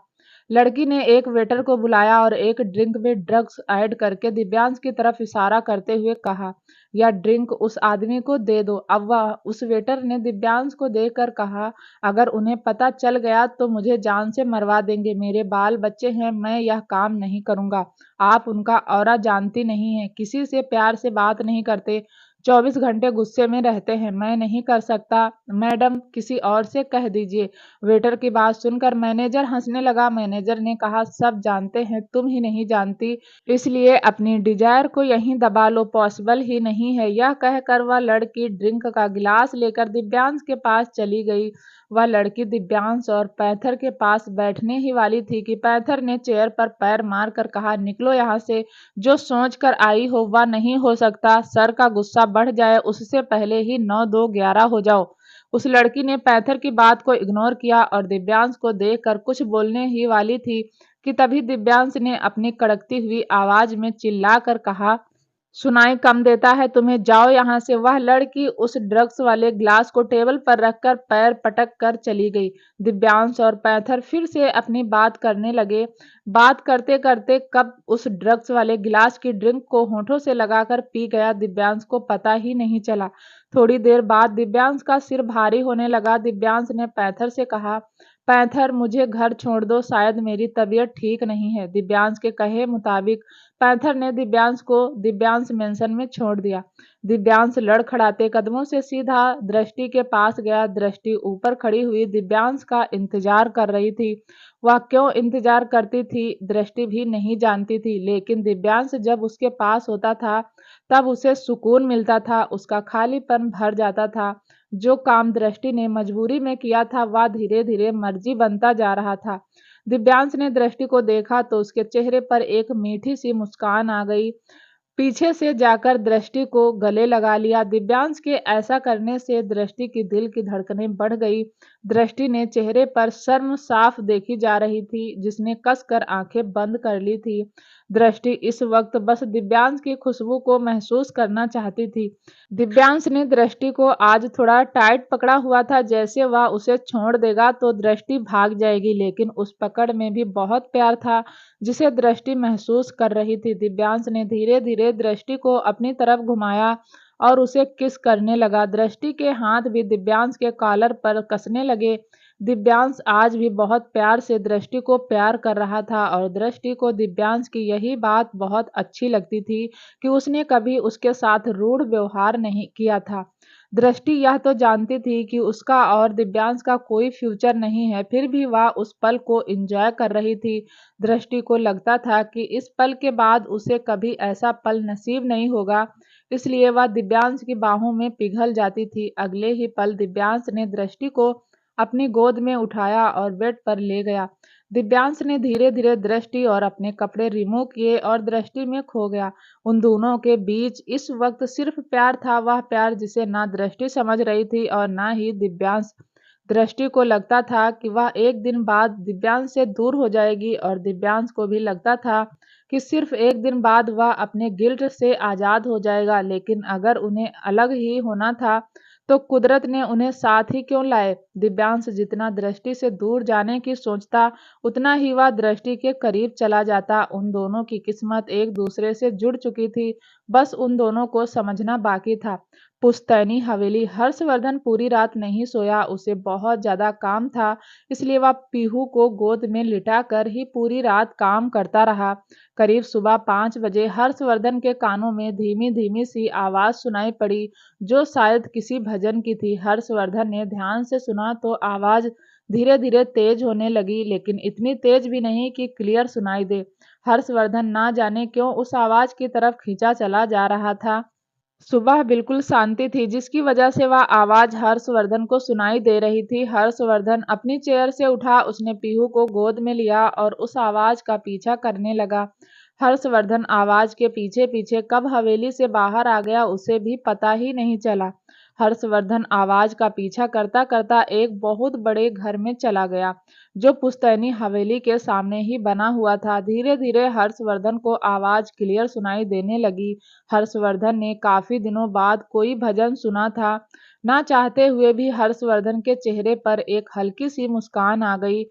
लड़की ने एक वेटर को बुलाया और एक ड्रिंक में ड्रग्स ऐड करके दिव्यांश की तरफ इशारा करते हुए कहा, यह ड्रिंक उस आदमी को दे दो। अब वह उस वेटर ने दिव्यांश को देखकर कहा, अगर उन्हें पता चल गया तो मुझे जान से मरवा देंगे। मेरे बाल बच्चे हैं, मैं यह काम नहीं करूंगा। आप उनका ऑरा जानती नहीं है, किसी से प्यार से बात नहीं करते, 24 घंटे गुस्से में रहते हैं। मैं नहीं कर सकता मैडम, किसी और से कह दीजिए। वेटर की बात सुनकर मैनेजर हंसने लगा। मैनेजर ने कहा, सब जानते हैं, तुम ही नहीं जानती, इसलिए अपनी डिजायर को यहीं दबा लो, पॉसिबल ही नहीं है। यह कहकर वह लड़की ड्रिंक का गिलास लेकर दिव्यांश के पास चली गई। वह लड़की दिव्यांश और पैथर के पास बैठने ही वाली थी कि पैथर ने चेयर पर पैर मारकर कहा, निकलो यहाँ से, जो सोच कर आई हो वह नहीं हो सकता। सर का गुस्सा बढ़ जाए उससे पहले ही 9 2 11 हो जाओ। उस लड़की ने पैथर की बात को इग्नोर किया और दिव्यांश को देखकर कुछ बोलने ही वाली थी कि तभी दिव्यांश ने अपनी कड़कती हुई आवाज में चिल्लाकर कहा, सुनाई कम देता है तुम्हें, जाओ यहाँ से। वह लड़की उस ड्रग्स वाले ग्लास को टेबल पर रखकर पैर पटक कर चली गई। दिव्यांश और पैथर फिर से अपनी बात करने लगे। बात करते करते कब उस ड्रग्स वाले गिलास की ड्रिंक को होठों से लगाकर पी गया, दिव्यांश को पता ही नहीं चला। थोड़ी देर बाद दिव्यांश का सिर भारी होने लगा। दिव्यांश ने पैथर से कहा, पैथर मुझे घर छोड़ दो, शायद मेरी तबीयत ठीक नहीं है। दिव्यांश के कहे मुताबिक पैथर ने दिव्यांश को दिव्यांश मेंशन में छोड़ दिया। दिव्यांश लड़खड़ाते कदमों से सीधा दृष्टि के पास गया। दृष्टि ऊपर खड़ी हुई दिव्यांश का इंतजार कर रही थी। वह क्यों इंतजार करती थी दृष्टि भी नहीं जानती थी, लेकिन दिव्यांश जब उसके पास होता था तब उसे सुकून मिलता था, उसका खालीपन भर जाता था। जो काम दृष्टि ने मजबूरी में किया था वह धीरे धीरे मर्जी बनता जा रहा था। दिव्यांश ने दृष्टि को देखा तो उसके चेहरे पर एक मीठी सी मुस्कान आ गई। पीछे से जाकर दृष्टि को गले लगा लिया। दिव्यांश के ऐसा करने से दृष्टि की दिल की धड़कनें बढ़ गई। दृष्टि ने चेहरे पर शर्म साफ देखी जा रही थी, जिसने कसकर आंखें बंद कर ली थी। दृष्टि इस वक्त बस दिव्यांश की खुशबू को महसूस करना चाहती थी। दिव्यांश ने दृष्टि को आज थोड़ा टाइट पकड़ा हुआ था, जैसे वह उसे छोड़ देगा तो दृष्टि भाग जाएगी, लेकिन उस पकड़ में भी बहुत प्यार था जिसे दृष्टि महसूस कर रही थी। दिव्यांश ने धीरे धीरे दृष्टि को अपनी तरफ घुमाया और उसे किस करने लगा। दृष्टि के हाथ भी दिव्यांश के कॉलर पर कसने लगे। दिव्यांश आज भी बहुत प्यार से दृष्टि को प्यार कर रहा था और दृष्टि को दिव्यांश की यही बात बहुत अच्छी लगती थी कि उसने कभी उसके साथ रूढ़ व्यवहार नहीं किया था। दृष्टि यह तो जानती थी कि उसका और दिव्यांश का कोई फ्यूचर नहीं है, फिर भी वह उस पल को एंजॉय कर रही थी। दृष्टि को लगता था कि इस पल के बाद उसे कभी ऐसा पल नसीब नहीं होगा, इसलिए वह दिव्यांश की बाहों में पिघल जाती थी। अगले ही पल दिव्यांश ने दृष्टि को अपनी गोद में उठाया और बेड पर ले गया। दिव्यांश ने धीरे धीरे दृष्टि और अपने कपड़े रिमूव किए और दृष्टि में खो गया। उन दोनों के बीच इस वक्त सिर्फ प्यार था, वह प्यार जिसे ना दृष्टि समझ रही थी और ना ही दिव्यांश। दृष्टि को लगता था कि वह एक दिन बाद दिव्यांश से दूर हो जाएगी और दिव्यांश को भी लगता था कि सिर्फ एक दिन बाद वह अपने गिल्ट से आजाद हो जाएगा। लेकिन अगर उन्हें अलग ही होना था तो कुदरत ने उन्हें साथ ही क्यों लाए। दिव्यांश जितना दृष्टि से दूर जाने की सोचता उतना ही वह दृष्टि के करीब चला जाता। उन दोनों की किस्मत एक दूसरे से जुड़ चुकी थी, बस उन दोनों को समझना बाकी था। पुश्तैनी हवेली। हर्षवर्धन पूरी रात नहीं सोया, उसे बहुत ज्यादा काम था, इसलिए वह पीहू को गोद में लिटा कर ही पूरी रात काम करता रहा। करीब सुबह 5 बजे हर्षवर्धन के कानों में धीमी धीमी सी आवाज सुनाई पड़ी, जो शायद किसी भजन की थी। हर्षवर्धन ने ध्यान से सुना तो आवाज धीरे धीरे तेज होने लगी, लेकिन इतनी तेज भी नहीं कि क्लियर सुनाई दे। हर्षवर्धन ना जाने क्यों उस आवाज की तरफ खींचा चला जा रहा था। सुबह बिल्कुल शांति थी, जिसकी वजह से वह आवाज हर्षवर्धन को सुनाई दे रही थी। हर्षवर्धन अपनी चेयर से उठा, उसने पीहू को गोद में लिया और उस आवाज का पीछा करने लगा। हर्षवर्धन आवाज के पीछे पीछे कब हवेली से बाहर आ गया उसे भी पता ही नहीं चला। हर्षवर्धन आवाज का पीछा करता करता एक बहुत बड़े घर में चला गया, जो पुश्तैनी हवेली के सामने ही बना हुआ था। धीरे धीरे हर्षवर्धन को आवाज क्लियर सुनाई देने लगी। हर्षवर्धन ने काफी दिनों बाद कोई भजन सुना था। ना चाहते हुए भी हर्षवर्धन के चेहरे पर एक हल्की सी मुस्कान आ गई।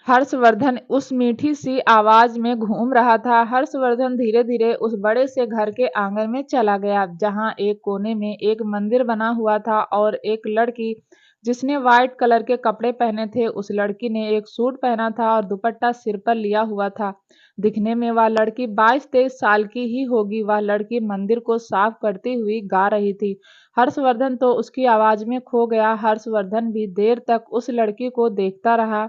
हर्षवर्धन उस मीठी सी आवाज में घूम रहा था। हर्षवर्धन धीरे धीरे उस बड़े से घर के आंगन में चला गया, जहां एक कोने में एक मंदिर बना हुआ था और एक लड़की जिसने व्हाइट कलर के कपड़े पहने थे, उस लड़की ने एक सूट पहना था और दुपट्टा सिर पर लिया हुआ था। दिखने में वह लड़की 22-23 साल की ही होगी। वह लड़की मंदिर को साफ करती हुई गा रही थी। हर्षवर्धन तो उसकी आवाज में खो गया। हर्षवर्धन भी देर तक उस लड़की को देखता रहा,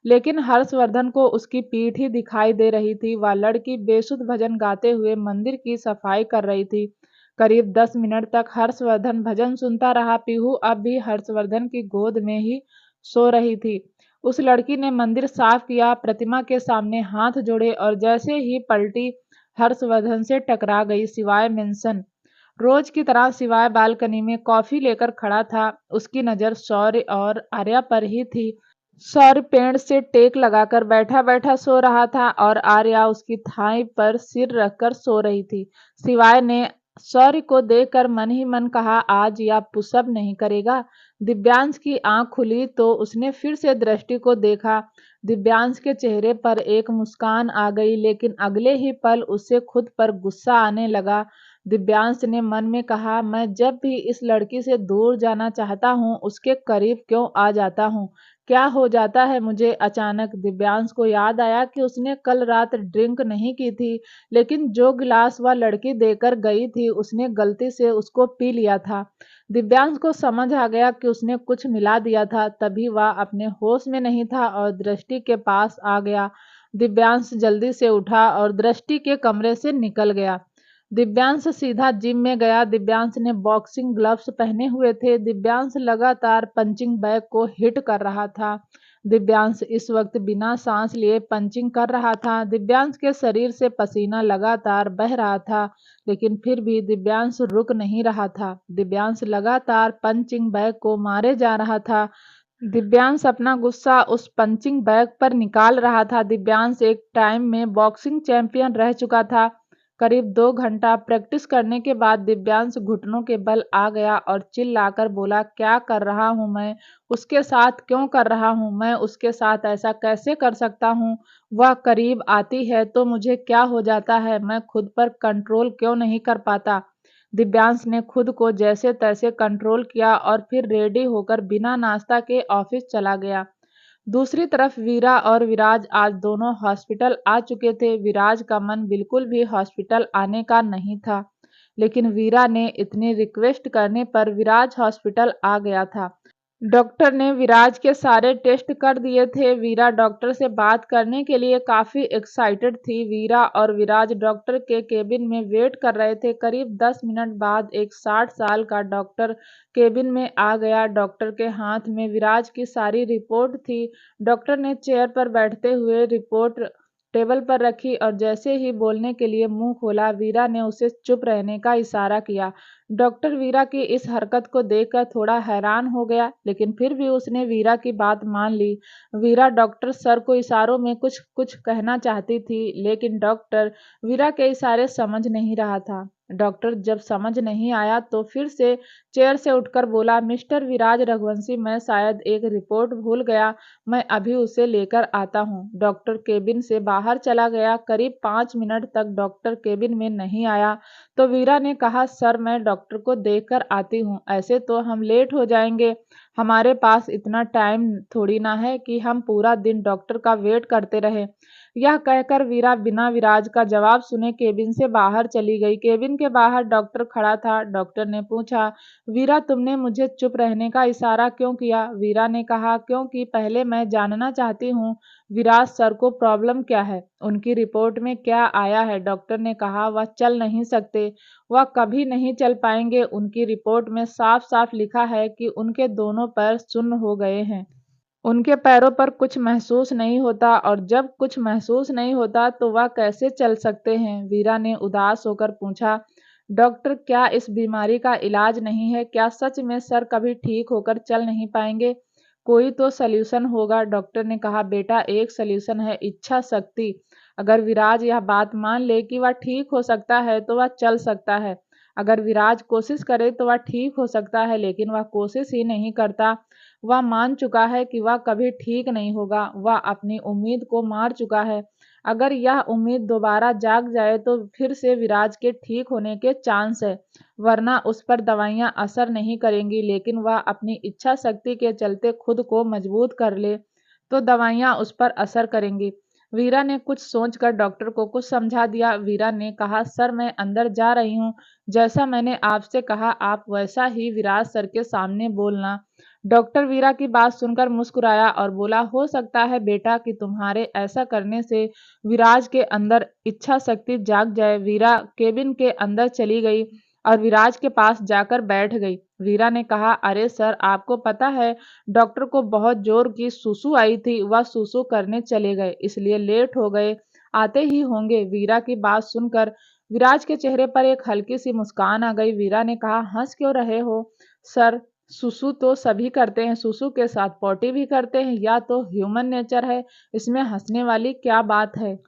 लेकिन हर्षवर्धन को उसकी पीठ ही दिखाई दे रही थी। वह लड़की बेसुध भजन गाते हुए मंदिर की सफाई कर रही थी। करीब 10 मिनट तक हर्षवर्धन भजन सुनता रहा। पीहू अब भी हर्षवर्धन की गोद में ही सो रही थी। उस लड़की ने मंदिर साफ किया, प्रतिमा के सामने हाथ जोड़े और जैसे ही पलटी, हर्षवर्धन से टकरा गई। सिवाय मेंशन रोज की तरह सिवाय बालकनी में कॉफी लेकर खड़ा था। उसकी नजर शौर्य और आर्या पर ही थी। सौर्य पेड़ से टेक लगाकर बैठा बैठा सो रहा था और आर्या उसकी थाई पर सिर रखकर सो रही थी। सिवाय ने शौर्य को देखकर मन ही मन कहा, आज यह पुशअप नहीं करेगा। दिव्यांश की आंख खुली तो उसने फिर से दृष्टि को देखा। दिव्यांश के चेहरे पर एक मुस्कान आ गई, लेकिन अगले ही पल उसे खुद पर गुस्सा आने लगा। दिव्यांश ने मन में कहा, मैं जब भी इस लड़की से दूर जाना चाहता हूँ, उसके करीब क्यों आ जाता हूँ? क्या हो जाता है मुझे? अचानक दिव्यांश को याद आया कि उसने कल रात ड्रिंक नहीं की थी, लेकिन जो गिलास वह लड़की देकर गई थी, उसने गलती से उसको पी लिया था। दिव्यांश को समझ आ गया कि उसने कुछ मिला दिया था। तभी वह अपने होश में नहीं था और दृष्टि के पास आ गया। दिव्यांश जल्दी से उठा और दृष्टि के कमरे से निकल गया। दिव्यांश सीधा जिम में गया। दिव्यांश ने बॉक्सिंग ग्लव्स पहने हुए थे। दिव्यांश लगातार पंचिंग बैग को हिट कर रहा था। दिव्यांश इस वक्त बिना सांस लिए पंचिंग कर रहा था। दिव्यांश के शरीर से पसीना लगातार बह रहा था, लेकिन फिर भी दिव्यांश रुक नहीं रहा था। दिव्यांश लगातार पंचिंग बैग को मारे जा रहा था। दिव्यांश अपना गुस्सा उस पंचिंग बैग पर निकाल रहा था। दिव्यांश एक टाइम में बॉक्सिंग चैंपियन रह चुका था। करीब 2 घंटा प्रैक्टिस करने के बाद दिव्यांश घुटनों के बल आ गया और चिल्लाकर बोला, क्या कर रहा हूँ मैं? उसके साथ क्यों कर रहा हूँ? मैं उसके साथ ऐसा कैसे कर सकता हूँ? वह करीब आती है तो मुझे क्या हो जाता है? मैं खुद पर कंट्रोल क्यों नहीं कर पाता? दिव्यांश ने खुद को जैसे तैसे कंट्रोल किया और फिर रेडी होकर बिना नाश्ता के ऑफिस चला गया। दूसरी तरफ वीरा और विराज आज दोनों हॉस्पिटल आ चुके थे। विराज का मन बिल्कुल भी हॉस्पिटल आने का नहीं था, लेकिन वीरा ने इतनी रिक्वेस्ट करने पर विराज हॉस्पिटल आ गया था। डॉक्टर ने विराज के सारे टेस्ट कर दिए थे। वीरा डॉक्टर से बात करने के लिए काफी एक्साइटेड थी। वीरा और विराज डॉक्टर के केबिन में वेट कर रहे थे। करीब 10 मिनट बाद एक 60 साल का डॉक्टर केबिन में आ गया। डॉक्टर के हाथ में विराज की सारी रिपोर्ट थी। डॉक्टर ने चेयर पर बैठते हुए रिपोर्ट टेबल पर रखी और जैसे ही बोलने के लिए मुंह खोला, वीरा ने उसे चुप रहने का इशारा किया। डॉक्टर वीरा की इस हरकत को देखकर थोड़ा हैरान हो गया, लेकिन फिर भी उसने वीरा की बात मान ली। वीरा डॉक्टर सर को इशारों में कुछ कुछ कहना चाहती थी, लेकिन डॉक्टर वीरा के इशारे समझ नहीं रहा था। डॉक्टर जब समझ नहीं आया तो फिर से चेयर से उठकर बोला, मिस्टर विराज रघुवंशी, मैं शायद एक रिपोर्ट भूल गया, मैं अभी उसे लेकर आता हूँ। डॉक्टर केबिन से बाहर चला गया। करीब 5 मिनट तक डॉक्टर केबिन में नहीं आया तो वीरा ने कहा, सर मैं डॉक्टर को देखकर आती हूँ, ऐसे तो हम लेट हो जाएंगे, हमारे पास इतना टाइम थोड़ी ना है कि हम पूरा दिन डॉक्टर का वेट करते रहे। यह कहकर वीरा बिना विराज का जवाब सुने केबिन से बाहर चली गई। केबिन के बाहर डॉक्टर खड़ा था। डॉक्टर ने पूछा, वीरा तुमने मुझे चुप रहने का इशारा क्यों किया? वीरा ने कहा, क्योंकि पहले मैं जानना चाहती हूँ विराज सर को प्रॉब्लम क्या है, उनकी रिपोर्ट में क्या आया है? डॉक्टर ने कहा, वह चल नहीं सकते, वह कभी नहीं चल पाएंगे। उनकी रिपोर्ट में साफ साफ लिखा है कि उनके दोनों पैर सुन्न हो गए हैं। उनके पैरों पर कुछ महसूस नहीं होता, और जब कुछ महसूस नहीं होता तो वह कैसे चल सकते हैं? वीरा ने उदास होकर पूछा, डॉक्टर क्या इस बीमारी का इलाज नहीं है? क्या सच में सर कभी ठीक होकर चल नहीं पाएंगे? कोई तो सल्यूशन होगा। डॉक्टर ने कहा, बेटा एक सल्यूशन है, इच्छा शक्ति। अगर विराज यह बात मान ले कि वह ठीक हो सकता है तो वह चल सकता है। अगर विराज कोशिश करे तो वह ठीक हो सकता है, लेकिन वह कोशिश ही नहीं करता। वह मान चुका है कि वह कभी ठीक नहीं होगा। वह अपनी उम्मीद को मार चुका है। अगर यह उम्मीद दोबारा जाग जाए तो फिर से विराज के ठीक होने के चांस है, वरना उस पर दवाइयां असर नहीं करेंगी। लेकिन वह अपनी इच्छा शक्ति के चलते खुद को मजबूत कर ले तो दवाइयां उस पर असर करेंगी। वीरा ने कुछ सोचकर डॉक्टर को कुछ समझा दिया। वीरा ने कहा, सर मैं अंदर जा रही हूँ। जैसा मैंने आपसे कहा आप वैसा ही विराज सर के सामने बोलना। डॉक्टर वीरा की बात सुनकर मुस्कुराया और बोला, हो सकता है बेटा कि तुम्हारे ऐसा करने से विराज के अंदर इच्छा शक्ति जाग जाए। वीरा केबिन के अंदर चली गई और विराज के पास जाकर बैठ गई। वीरा ने कहा, अरे सर आपको पता है डॉक्टर को बहुत जोर की सुसु आई थी, वह सुसु करने चले गए इसलिए लेट हो गए, आते ही होंगे। वीरा की बात सुनकर विराज के चेहरे पर एक हल्की सी मुस्कान आ गई। वीरा ने कहा, हंस क्यों रहे हो सर? सुसु तो सभी करते हैं, सुसु के साथ पॉटी भी करते हैं, या तो ह्यूमन नेचर है, इसमें हंसने वाली क्या बात है?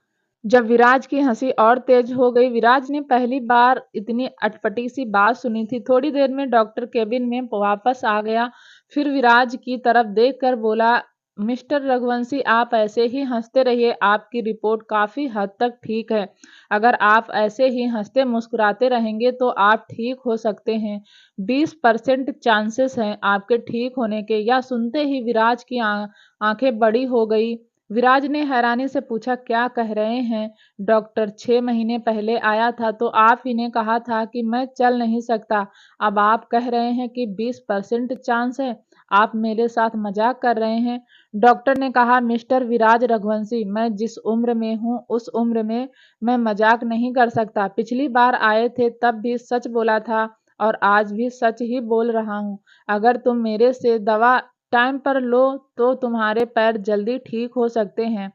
जब विराज की हंसी और तेज हो गई, विराज ने पहली बार इतनी अटपटी सी बात सुनी थी। थोड़ी देर में डॉक्टर केबिन में वापस आ गया, फिर विराज की तरफ देखकर बोला, मिस्टर रघुवंशी आप ऐसे ही हंसते रहिए, आपकी रिपोर्ट काफी हद तक ठीक है। अगर आप ऐसे ही हंसते मुस्कुराते रहेंगे तो आप ठीक हो सकते हैं। 20% चांसेस हैं आपके ठीक होने के। यह सुनते ही विराज की आंखें बड़ी हो गई। विराज ने हैरानी से पूछा, क्या कह रहे हैं डॉक्टर? 6 महीने पहले आया था तो आप ही ने कहा था कि मैं चल नहीं सकता, अब आप कह रहे हैं कि 20% चांस है। आप मेरे साथ मजाक कर रहे हैं? डॉक्टर ने कहा, मिस्टर विराज रघुवंशी मैं जिस उम्र में हूँ उस उम्र में मैं मजाक नहीं कर सकता। पिछली बार आए थे तब भी सच बोला था और आज भी सच ही बोल रहा हूँ। अगर तुम मेरे से दवा टाइम पर लो तो तुम्हारे पैर जल्दी ठीक हो सकते हैं।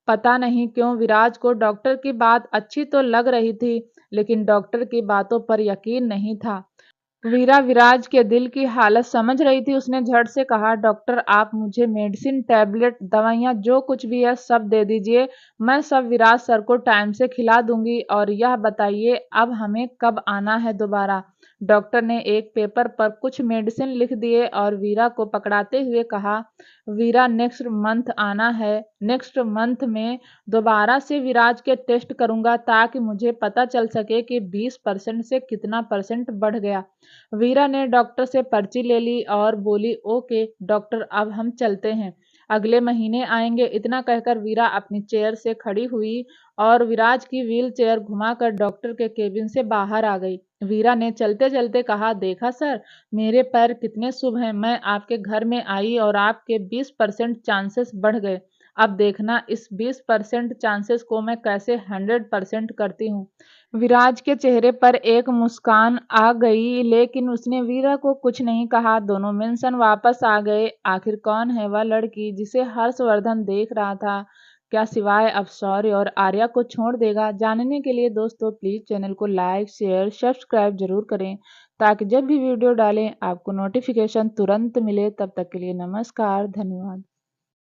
पता नहीं क्यों विराज को डॉक्टर की बात अच्छी तो लग रही थी, लेकिन डॉक्टर की बातों पर यकीन नहीं था। वीरा विराज के दिल की हालत समझ रही थी। उसने झट से कहा, डॉक्टर आप मुझे मेडिसिन, टैबलेट, दवाइयाँ जो कुछ भी है सब दे दीजिए। मैं सब विराज सर को टाइम से खिला दूंगी। और यह बताइए अब हमें कब आना है दोबारा? डॉक्टर ने एक पेपर पर कुछ मेडिसिन लिख दिए और वीरा को पकड़ाते हुए कहा, वीरा नेक्स्ट मंथ आना है। नेक्स्ट मंथ में दोबारा से विराज के टेस्ट करूंगा ताकि मुझे पता चल सके कि 20% से कितना परसेंट बढ़ गया। वीरा ने डॉक्टर से पर्ची ले ली और बोली, ओके डॉक्टर अब हम चलते हैं, अगले महीने आएंगे। इतना कहकर वीरा अपनी चेयर से खड़ी हुई और विराज की व्हील चेयर घुमाकर डॉक्टर के केबिन से बाहर आ गई। वीरा ने चलते चलते कहा, देखा सर मेरे पैर कितने शुभ हैं। मैं आपके घर में आई और आपके 20% चांसेस बढ़ गए। अब देखना इस 20% चांसेस को मैं कैसे 100% करती हूँ। विराज के चेहरे पर एक मुस्कान आ गई, लेकिन उसने वीरा को कुछ नहीं कहा। दोनों मेंशन वापस आ गए। आखिर कौन है वह लड़की जिसे हर्षवर्धन देख रहा था? क्या सिवाय अब शौर्य और आर्या को छोड़ देगा? जानने के लिए दोस्तों प्लीज चैनल को लाइक, शेयर, सब्सक्राइब जरूर करें ताकि जब भी वीडियो डालें आपको नोटिफिकेशन तुरंत मिले। तब तक के लिए नमस्कार, धन्यवाद।